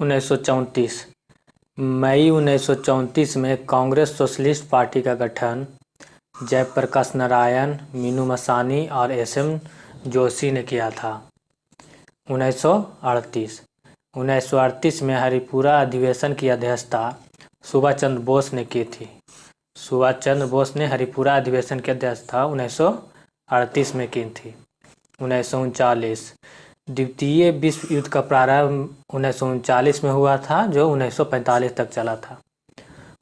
1934 मई 1934 में Congress socialist party का गठन जयप्रकाश नारायण, मीनू मसानी और एस.एम. जोशी ने किया था। 1938 में हरिपुरा अधिवेशन की अध्यक्षता सुभाष चंद्र बोस ने की थी। सुभाष चंद्र बोस ने हरिपुरा अधिवेशन की अध्यक्षता 1938 में की थी। 1939 द्वितीय विश्व युद्ध का प्रारंभ 1939 में हुआ था, जो 1945 तक चला था।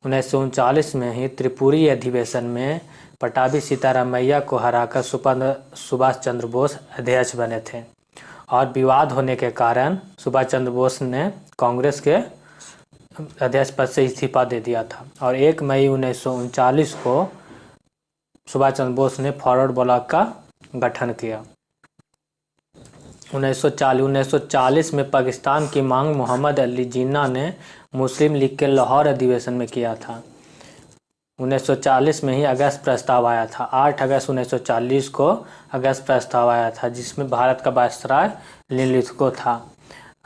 1939 में ही त्रिपुरी अधिवेशन में पटाभी सीतारामैया को हराकर सुभाष चंद्र बोस अध्यक्ष बने थे और विवाद होने के कारण सुभाष चंद्र बोस ने कांग्रेस के अध्यक्ष पद से इस्तीफा दे दिया था और 1 मई 1939 को सुभाष चंद्र बोस ने फॉरवर्ड ब्लॉक का गठन किया। 1940 में पाकिस्तान की मांग मोहम्मद अली जिन्ना ने मुस्लिम लीग के लाहौर अधिवेशन में किया था। 1940 में ही अगस्त प्रस्ताव आया था। 8 अगस्त 1940 को अगस्त प्रस्ताव आया था, जिसमें भारत का वायसराय लिनलिथगो था।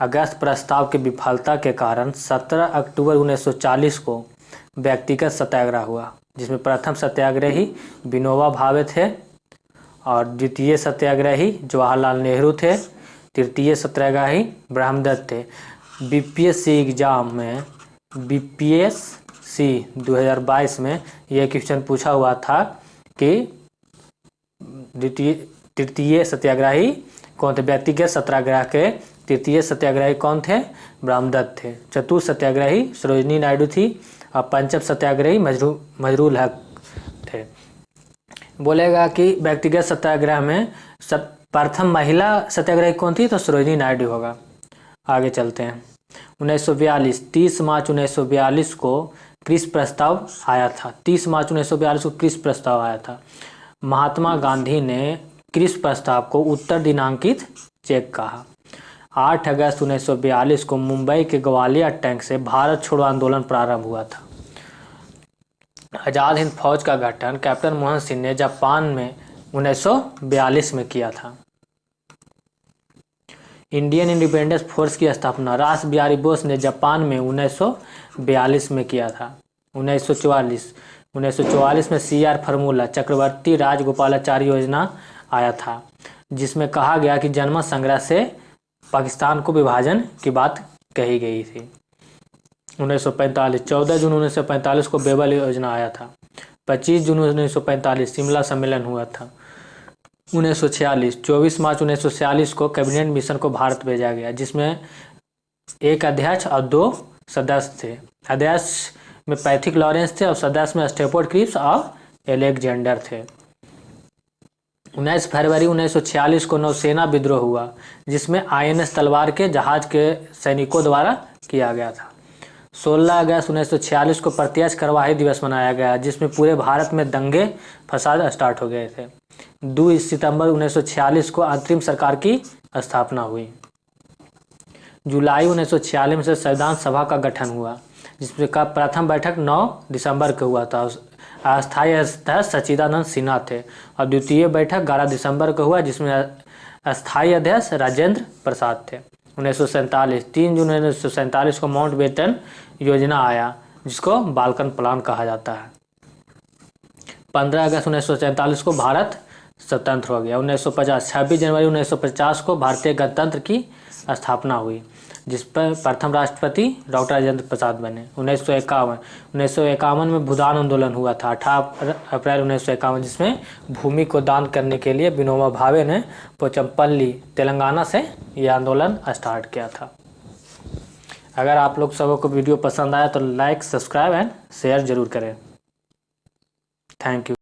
अगस्त प्रस्ताव की विफलता के कारण 17 अक्टूबर 1940 को व्यक्तिगत सत्याग्रह हुआ, जिसमें प्रथम सत्याग्रही विनोबा भावे थे और द्वितीय सत्याग्रही जवाहरलाल नेहरू थे, तृतीय सत्याग्रही ब्रह्मदत्त थे। बीपीएससी 2022 में यह क्वेश्चन पूछा हुआ था कि तृतीय सत्याग्रही कौन थे। व्यक्तिगत सत्याग्रह के तृतीय सत्याग्रही कौन थे? ब्रह्मदत्त थे। चतुर्थ सत्याग्रही सरोजिनी नायडू थी और पंचम सत्याग्रही मजरूल हक थे। बोलेगा कि व्यक्तिगत सत्याग्रह में प्रथम महिला सत्याग्रही कौन थी, तो सरोजिनी नायडू होगा। आगे चलते हैं। 30 मार्च 1942 को क्रिस प्रस्ताव आया था। 30 मार्च 1942 को क्रिस प्रस्ताव आया था। महात्मा गांधी ने क्रिस प्रस्ताव को उत्तर दिनांकित चेक कहा। 8 अगस्त 1942 को मुंबई के ग्वालियर टैंक से भारत छोड़ो आंदोलन प्रारंभ हुआ था। आज़ाद हिंद फौज का गठन कैप्टन मोहन सिंह ने जापान में 1942 में किया था। इंडियन इंडिपेंडेंस फोर्स की स्थापना रास बिहारी बोस ने जापान में 1942 में किया था। 1944 में CR फार्मूला चक्रवर्ती राजगोपालाचारी योजना आया था, जिसमें कहा गया कि जनमत संग्रह से पाकिस्तान को विभाजन की बात कही गई थी। 14 जून 1945 को बेबल योजना आया था। 25 जून 1945 शिमला सम्मेलन हुआ था। 24 मार्च 1946 को कैबिनेट मिशन को भारत भेजा गया, जिसमें एक अध्यक्ष और 2 सदस्य थे। अध्यक्ष में पैथिक लॉरेंस थे और सदस्य में स्टेफोर्ड क्रिप्स और एलेक्जेंडर थे। 19 फरवरी 1946 को नौसेना विद्रोह हुआ, जिसमें INS तलवार के जहाज के सैनिकों द्वारा किया गया था। 16 अगस्त 1946 को प्रत्यक्ष कार्यवाही दिवस मनाया गया, जिसमें पूरे भारत में दंगे फसाद स्टार्ट हो गए थे। 2 सितंबर 1946 को अंतरिम सरकार की स्थापना हुई। जुलाई 1946 में से संविधान सभा का गठन हुआ, जिसमें का प्रथम बैठक 9 दिसंबर को हुआ था। अस्थायी अध्यक्ष सच्चिदानंद सिन्हा थे और द्वितीय बैठक 11 दिसंबर को हुआ, जिसमें अस्थायी अध्यक्ष राजेंद्र प्रसाद थे। 3 जून 1947 को माउंटबेटन योजना आया, जिसको बाल्कन प्लान कहा जाता है। 15 अगस्त 1947 को भारत स्वतंत्र हो गया। 26 जनवरी 1950 को भारतीय गणतंत्र की स्थापना हुई, जिस पर प्रथम राष्ट्रपति डॉक्टर राजेंद्र प्रसाद बने। 1951 में भूदान आंदोलन हुआ था। 18 अप्रैल 1951, जिसमें भूमि को दान करने के लिए विनोबा भावे ने पोचमपल्ली तेलंगाना से यह आंदोलन स्टार्ट किया था। अगर आप लोग सबों को वीडियो पसंद आया तो लाइक, सब्सक्राइब एंड शेयर जरूर करें। Thank you.